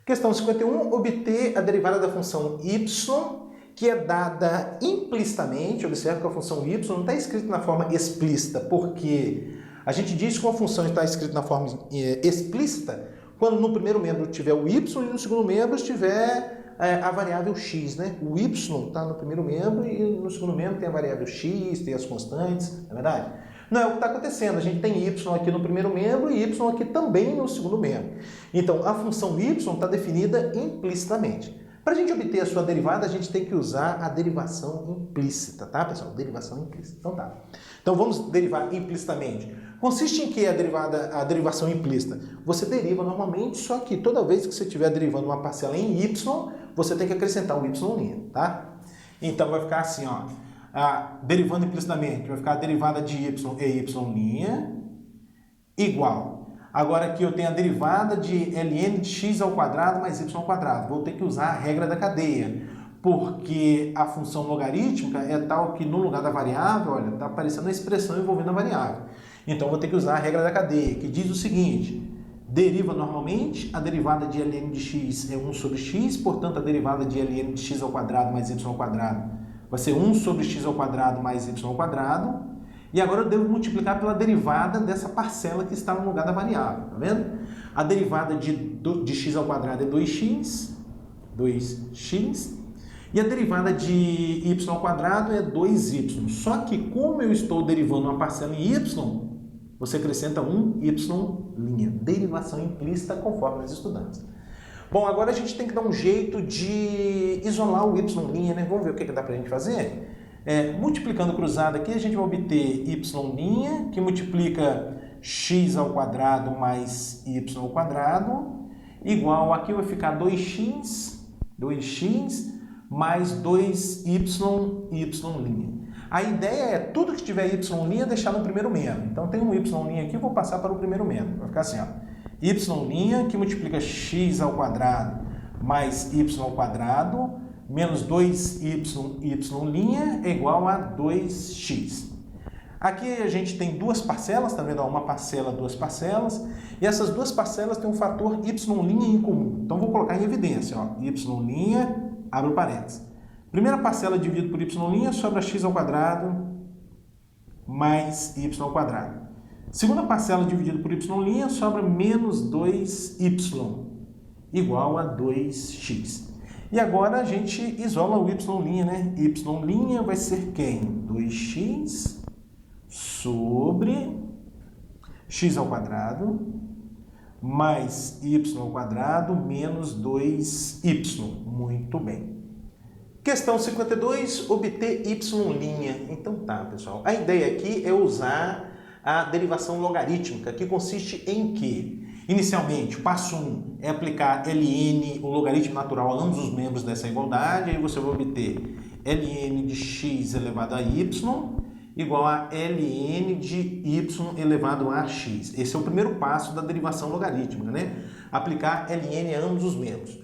Questão 51, obter a derivada da função y, que é dada implicitamente. Observe que a função y não está escrita na forma explícita, porque a gente diz que uma função está escrita na forma explícita quando no primeiro membro tiver o y e no segundo membro estiver a variável x, né? O y está no primeiro membro e no segundo membro tem a variável x, tem as constantes, não é verdade? Não é o que está acontecendo. A gente tem y aqui no primeiro membro e y aqui também no segundo membro. Então, a função y está definida implicitamente. Para a gente obter a sua derivada, a gente tem que usar a derivação implícita, tá, pessoal? Derivação implícita. Então, tá. Então, vamos derivar implicitamente. Consiste em que a derivação implícita? Você deriva normalmente, só que toda vez que você estiver derivando uma parcela em y, você tem que acrescentar um y', tá? Então, vai ficar assim, ó. Derivando implicitamente, vai ficar a derivada de y é y' igual. Agora aqui eu tenho a derivada de ln de x ao quadrado mais y ao quadrado. Vou ter que usar a regra da cadeia, porque a função logarítmica é tal que no lugar da variável, olha, está aparecendo a expressão envolvendo a variável. Então vou ter que usar a regra da cadeia, que diz o seguinte: deriva normalmente, a derivada de ln de x é 1 sobre x, portanto a derivada de ln de x ao quadrado mais y ao quadrado vai ser 1 sobre x ao quadrado mais y ao quadrado. E agora eu devo multiplicar pela derivada dessa parcela que está no lugar da variável, tá vendo? A derivada de x ao quadrado é 2x, e a derivada de y ao quadrado é 2y. Só que como eu estou derivando uma parcela em y, você acrescenta um y', derivação implícita conforme nós estudamos. Bom, agora a gente tem que dar um jeito de isolar o y', né? Vamos ver o que dá pra gente fazer? Multiplicando cruzado aqui, a gente vai obter y', que multiplica x ao quadrado mais y ao quadrado, igual, aqui vai ficar 2x mais 2y'. A ideia é tudo que tiver y' deixar no primeiro membro. Então tem um y' aqui, vou passar para o primeiro membro. Vai ficar assim, ó. Y' que multiplica x ao quadrado mais y ao quadrado menos 2y' é igual a 2x. Aqui a gente tem duas parcelas, tá vendo? Uma parcela, duas parcelas, e essas duas parcelas têm um fator y' em comum. Então vou colocar em evidência, ó, y', abre o parênteses. Primeira parcela dividido por y', sobra x ao quadrado mais y ao quadrado. Segunda parcela dividido por y', sobra menos 2y igual a 2x. E agora a gente isola o y', né? Y' vai ser quem? 2x sobre x ao quadrado mais y ao quadrado menos 2y. Muito bem. Questão 52, obter y'. Então tá, pessoal. A ideia aqui é usar a derivação logarítmica, que consiste em que? Inicialmente, o passo 1 é aplicar ln, o logaritmo natural, a ambos os membros dessa igualdade. Aí você vai obter ln de x elevado a y igual a ln de y elevado a x. Esse é o primeiro passo da derivação logarítmica, né? Aplicar ln a ambos os membros.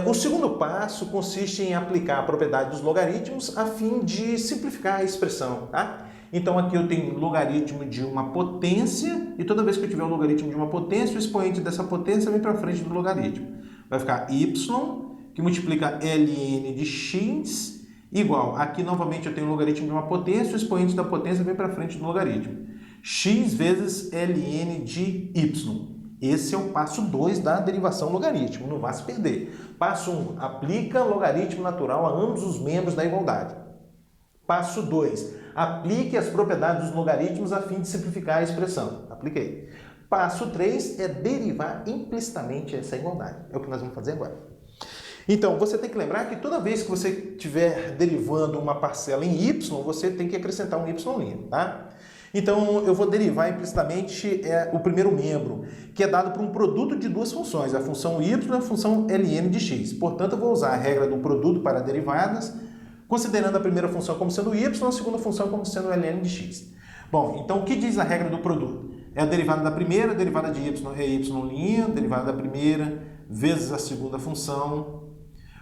O segundo passo consiste em aplicar a propriedade dos logaritmos a fim de simplificar a expressão, tá? Então aqui eu tenho logaritmo de uma potência, e toda vez que eu tiver o logaritmo de uma potência, o expoente dessa potência vem para frente do logaritmo. Vai ficar y, que multiplica ln de x, igual, aqui novamente eu tenho o logaritmo de uma potência, o expoente da potência vem para frente do logaritmo. X vezes ln de y. Esse é o passo 2 da derivação logarítmica, não vá se perder. Passo 1, aplica logaritmo natural a ambos os membros da igualdade. Passo 2, aplique as propriedades dos logaritmos a fim de simplificar a expressão. Apliquei. Passo 3 é derivar implicitamente essa igualdade. É o que nós vamos fazer agora. Então, você tem que lembrar que toda vez que você estiver derivando uma parcela em y, você tem que acrescentar um y', tá? Então, eu vou derivar implicitamente o primeiro membro, que é dado por um produto de duas funções, a função y e a função ln de x. Portanto, eu vou usar a regra do produto para derivadas, considerando a primeira função como sendo y, a segunda função como sendo ln de x. Bom, então o que diz a regra do produto? É a derivada da primeira, a derivada de y é y', a derivada da primeira vezes a segunda função,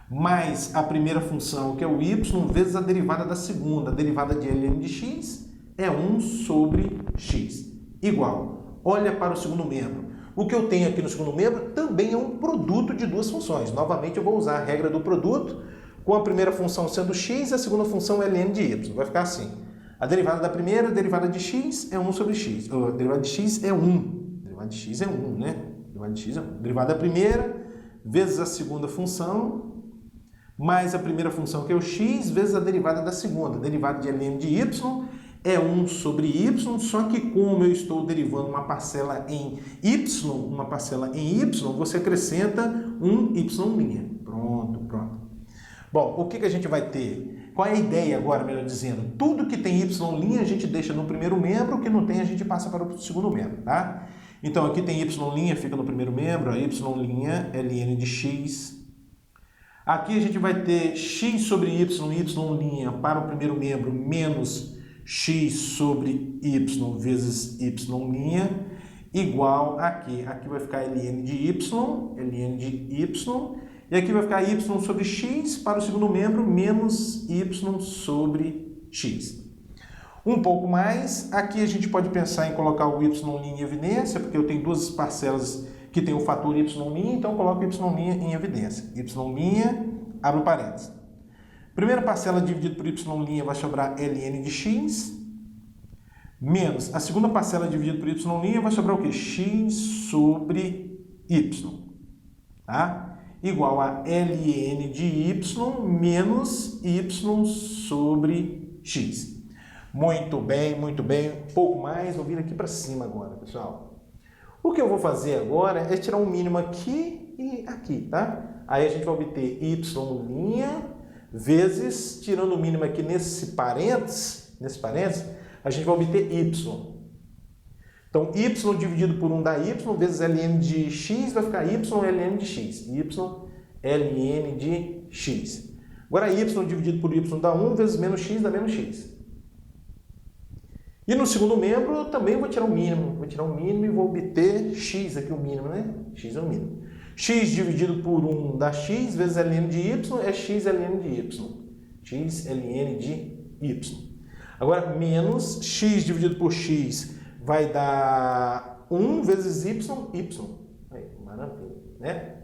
mais a primeira função, que é o y, vezes a derivada da segunda, a derivada de ln de x, é 1 sobre x, igual. Olha para o segundo membro. o que eu tenho aqui no segundo membro também é um produto de duas funções. Novamente, eu vou usar a regra do produto, com a primeira função sendo x e a segunda função ln de y. Vai ficar assim. A derivada da primeira, a derivada de x é 1 sobre x. A derivada de x é 1. A derivada de x é 1, né? A derivada de x é 1. A derivada da primeira vezes a segunda função, mais a primeira função que é o x, vezes a derivada da segunda. A derivada de ln de y é 1 sobre y, só que como eu estou derivando uma parcela em y, você acrescenta um y'. Pronto. Bom, o que a gente vai ter? Qual é a ideia agora, melhor dizendo? Tudo que tem y' a gente deixa no primeiro membro, o que não tem a gente passa para o segundo membro, tá? Então aqui tem y', fica no primeiro membro, a y' é ln de x. Aqui a gente vai ter x sobre y', y' para o primeiro membro, menos x sobre y vezes y', igual aqui. Aqui vai ficar ln de y, e aqui vai ficar y sobre x para o segundo membro, menos y sobre x. Um pouco mais, aqui a gente pode pensar em colocar o y' em evidência, porque eu tenho duas parcelas que tem o fator y', então eu coloco y' em evidência. Y', abre o parênteses. Primeira parcela dividida por y' vai sobrar ln de x, menos a segunda parcela dividida por y' vai sobrar o quê? X sobre y, tá? Igual a ln de y menos y sobre x. Muito bem. Um pouco mais, vou vir aqui para cima agora, pessoal. O que eu vou fazer agora é tirar um mínimo aqui e aqui, tá? Aí a gente vai obter y' vezes, tirando o mínimo aqui nesse parênteses, a gente vai obter y. Então, y dividido por 1 dá y, vezes ln de x, vai ficar y ln de x. Y ln de x. Agora, y dividido por y dá 1, vezes menos x dá menos x. E no segundo membro, eu também vou tirar o mínimo. Vou tirar o mínimo e vou obter x aqui, o mínimo, né? X é o mínimo. X dividido por 1 dá x, vezes ln de y, é x ln de y. X ln de y. Agora, menos x dividido por x vai dar 1 vezes y. Aí, maravilha, né?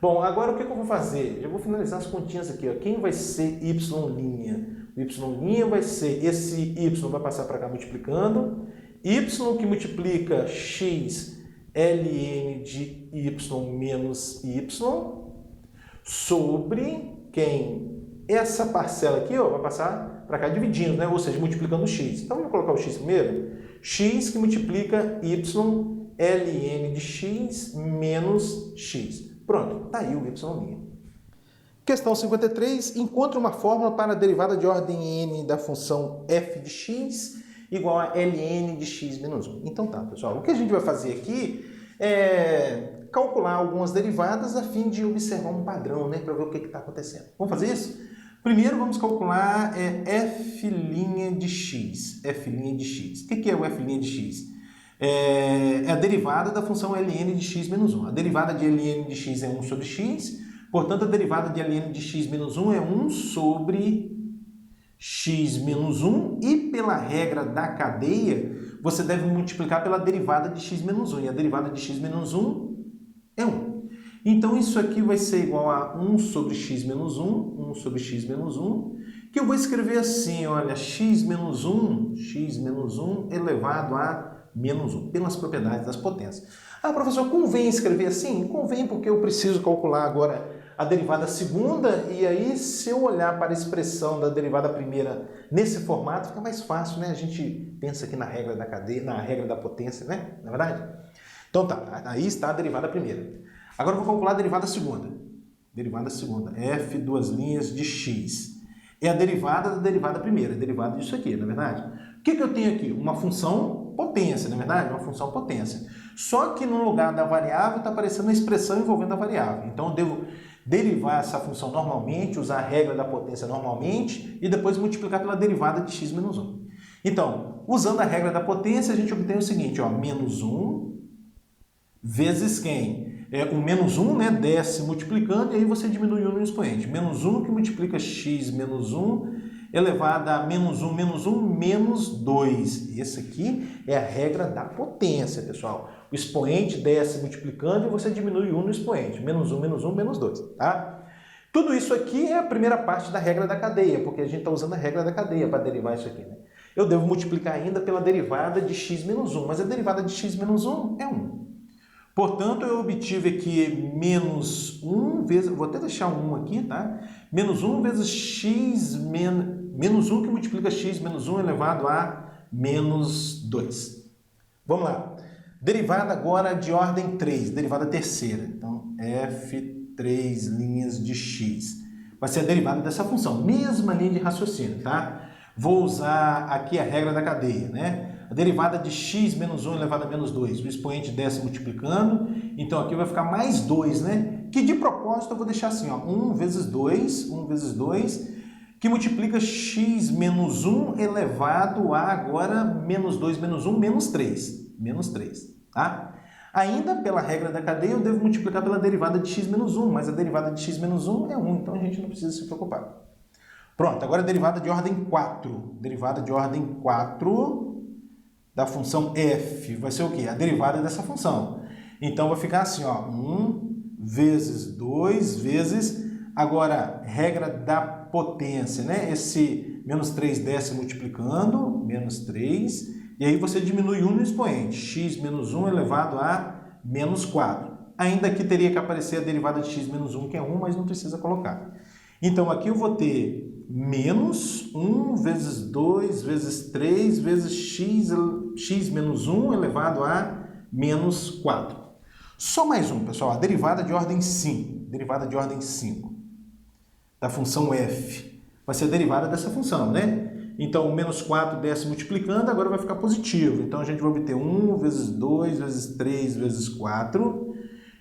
Bom, agora o que eu vou fazer? Já vou finalizar as continhas aqui. Ó. Quem vai ser y'? O y' vai ser, esse y vai passar para cá multiplicando. Y que multiplica x ln de y menos y sobre quem? Essa parcela aqui ó, vai passar para cá dividindo, né? Ou seja, multiplicando o x. Então, vamos colocar o x primeiro. X que multiplica y ln de x menos x. Pronto, está aí o y'. Questão 53. Encontre uma fórmula para a derivada de ordem n da função f de x igual a ln de x menos 1. Então tá, pessoal. O que a gente vai fazer aqui é calcular algumas derivadas a fim de observar um padrão, né? Para ver o que está acontecendo. Vamos fazer isso? Primeiro vamos calcular f' de x. F' de x. O que é o f' de x? É a derivada da função ln de x menos 1. A derivada de ln de x é 1 sobre x, portanto a derivada de ln de x menos 1 é 1 sobre x menos 1 e pela regra da cadeia você deve multiplicar pela derivada de x menos 1 e a derivada de x menos 1 é 1. Então isso aqui vai ser igual a 1 sobre x menos 1, 1 sobre x menos 1, que eu vou escrever assim, olha, x menos 1 elevado a menos 1, pelas propriedades das potências. Ah, professor, convém escrever assim? Convém porque eu preciso calcular agora a derivada segunda e aí se eu olhar para a expressão da derivada primeira nesse formato fica mais fácil, né? A gente pensa aqui na regra da cadeia, na regra da potência, né? Não é verdade? Então tá, aí está a derivada primeira. Agora eu vou calcular a derivada segunda. Derivada segunda, f duas linhas de x. É a derivada da derivada primeira, a derivada disso aqui, não é verdade? O que eu tenho aqui? Uma função potência, não é verdade? Uma função potência. Só que no lugar da variável está aparecendo uma expressão envolvendo a variável. Então eu devo derivar essa função normalmente, usar a regra da potência normalmente e depois multiplicar pela derivada de x menos 1. Então, usando a regra da potência, a gente obtém o seguinte, ó, menos 1 vezes quem? O menos 1, né, desce multiplicando e aí você diminui 1 no expoente. Menos 1 que multiplica x menos 1 elevado a menos 1 menos 2. Esse aqui é a regra da potência, pessoal. o expoente desce multiplicando e você diminui 1 no expoente. Menos 1, menos 1, menos 2, tá? Tudo isso aqui é a primeira parte da regra da cadeia, porque a gente está usando a regra da cadeia para derivar isso aqui, né? Eu devo multiplicar ainda pela derivada de x menos 1, mas a derivada de x menos 1 é 1. Portanto, eu obtive aqui menos 1 vezes, vou até deixar 1 aqui, tá? Menos 1 vezes x menos 1 que multiplica x menos 1 elevado a menos 2. Vamos lá. Derivada agora de ordem 3, derivada terceira. Então, f3 linhas de x. Vai ser a derivada dessa função, mesma linha de raciocínio, tá? Vou usar aqui a regra da cadeia, né? A derivada de x menos 1 elevado a menos 2. O expoente desce multiplicando, então aqui vai ficar mais 2, né? Que de propósito eu vou deixar assim, ó, 1 vezes 2, que multiplica x menos 1 elevado a agora menos 2 menos 1, menos 3. Menos 3, tá? Ainda pela regra da cadeia, eu devo multiplicar pela derivada de x menos 1, mas a derivada de x menos 1 é 1, então a gente não precisa se preocupar. Pronto, agora a derivada de ordem 4. Derivada de ordem 4 da função f. Vai ser o quê? A derivada dessa função. Então, vai ficar assim, ó, 1 vezes 2 vezes... Agora, regra da potência, né? Esse menos 3 desce multiplicando, menos 3, e aí você diminui 1 no expoente, x menos 1 elevado a menos 4. Ainda que teria que aparecer a derivada de x menos 1, que é 1, mas não precisa colocar. Então, aqui eu vou ter menos 1 vezes 2 vezes 3 vezes x menos 1 elevado a menos 4. Só mais um, pessoal, a derivada de ordem 5. Derivada de ordem 5 da função f. Vai ser a derivada dessa função, né? Então, o menos 4 desce multiplicando, agora vai ficar positivo. Então, a gente vai obter 1 vezes 2 vezes 3 vezes 4.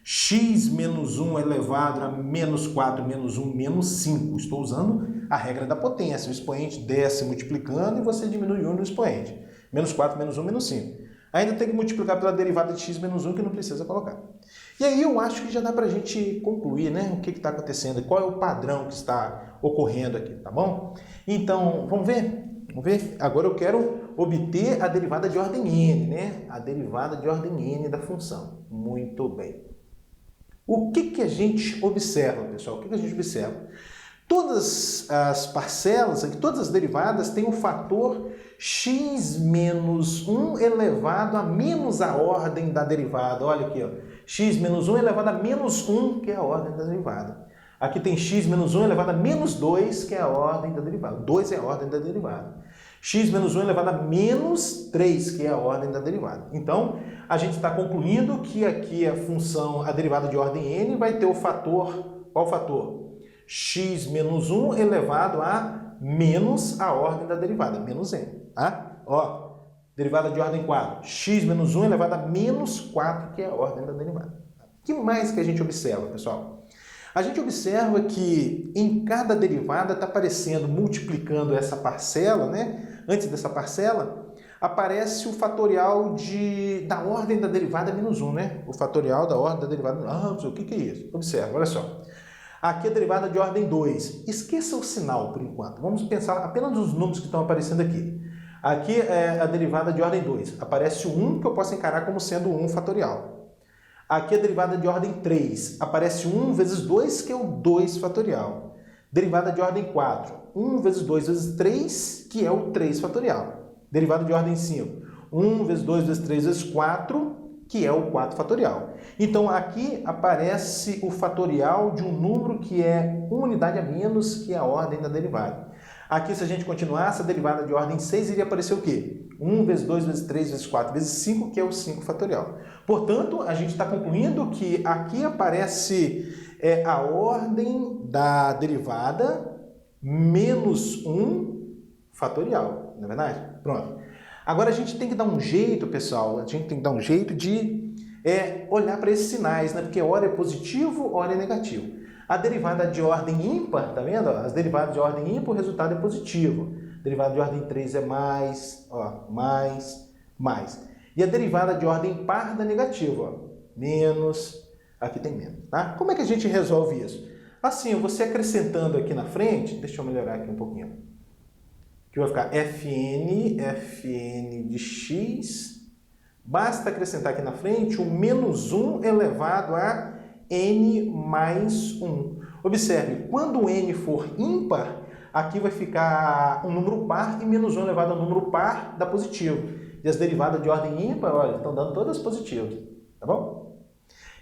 X menos 1 elevado a menos 4 menos 1 menos 5. Estou usando a regra da potência. O expoente desce multiplicando e você diminui 1 no expoente. Menos 4 menos 1 menos 5. Ainda tem que multiplicar pela derivada de x menos 1, que não precisa colocar. E aí eu acho que já dá para a gente concluir, né? O que está acontecendo, qual é o padrão que está ocorrendo aqui, tá bom? Então, vamos ver? Vamos ver? Agora eu quero obter a derivada de ordem n, né? A derivada de ordem n da função. Muito bem. O que a gente observa, pessoal? O que a gente observa? Todas as parcelas, aqui, todas as derivadas têm o fator x menos 1 elevado a menos a ordem da derivada. Olha aqui, ó. X menos 1 elevado a menos 1, que é a ordem da derivada. Aqui tem x menos 1 elevado a menos 2, que é a ordem da derivada. 2 é a ordem da derivada. X menos 1 elevado a menos 3, que é a ordem da derivada. Então, a gente está concluindo que aqui a função, a derivada de ordem n, vai ter o fator, qual fator? X menos 1 elevado a menos a ordem da derivada, menos n, tá? Ó, derivada de ordem 4, x menos 1 elevado a menos 4, que é a ordem da derivada. O que mais que a gente observa, pessoal? A gente observa que em cada derivada está aparecendo, multiplicando essa parcela, né? Antes dessa parcela, aparece o fatorial da ordem da derivada menos 1, né? O fatorial da ordem da derivada menos 1. Ah, o que é isso? Observa, olha só. Aqui é a derivada de ordem 2. Esqueça o sinal por enquanto. Vamos pensar apenas nos números que estão aparecendo aqui. Aqui é a derivada de ordem 2. Aparece o 1, que eu posso encarar como sendo o 1 fatorial. Aqui é a derivada de ordem 3. Aparece 1 vezes 2, que é o 2 fatorial. Derivada de ordem 4. 1 vezes 2 vezes 3, que é o 3 fatorial. Derivada de ordem 5. 1 vezes 2 vezes 3 vezes 4, que é o 4 fatorial. Então, aqui aparece o fatorial de um número que é uma unidade a menos que a ordem da derivada. Aqui, se a gente continuasse, a derivada de ordem 6 iria aparecer o quê? 1 vezes 2 vezes 3 vezes 4 vezes 5, que é o 5 fatorial. Portanto, a gente está concluindo que aqui aparece a ordem da derivada menos 1 fatorial, não é verdade? Pronto. Agora, a gente tem que dar um jeito, pessoal, a gente tem que dar um jeito de olhar para esses sinais, né? Porque hora é positivo, hora é negativo. A derivada de ordem ímpar, tá vendo? As derivadas de ordem ímpar, o resultado é positivo. A derivada de ordem 3 é mais, ó, mais. E a derivada de ordem par dá negativo, ó, menos, aqui tem menos, tá? Como é que a gente resolve isso? Assim, você acrescentando aqui na frente, deixa eu melhorar aqui um pouquinho. Que vai ficar fn de x Basta acrescentar aqui na frente o menos 1 elevado a n mais 1. Observe, quando o n for ímpar, aqui vai ficar um número par e menos 1 elevado a um número par dá positivo. E as derivadas de ordem ímpar, olha, estão dando todas positivas, tá bom?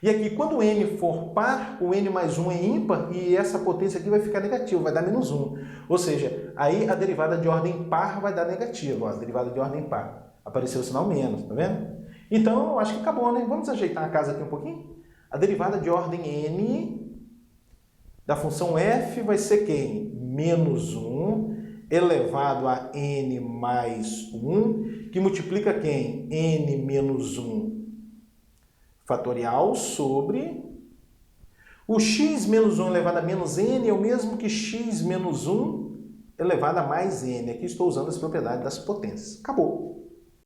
E aqui, quando o n for par, o n mais 1 é ímpar e essa potência aqui vai ficar negativa, vai dar menos 1. Ou seja, aí a derivada de ordem par vai dar negativa, ó, a derivada de ordem par. Apareceu o sinal menos, tá vendo? Então, eu acho que acabou, né? Vamos ajeitar a casa aqui um pouquinho? A derivada de ordem n da função f vai ser quem? Menos 1 elevado a n mais 1, que multiplica quem? N menos 1 fatorial sobre... O x menos 1 elevado a menos n é o mesmo que x menos 1 elevado a mais n. Aqui estou usando as propriedades das potências. Acabou.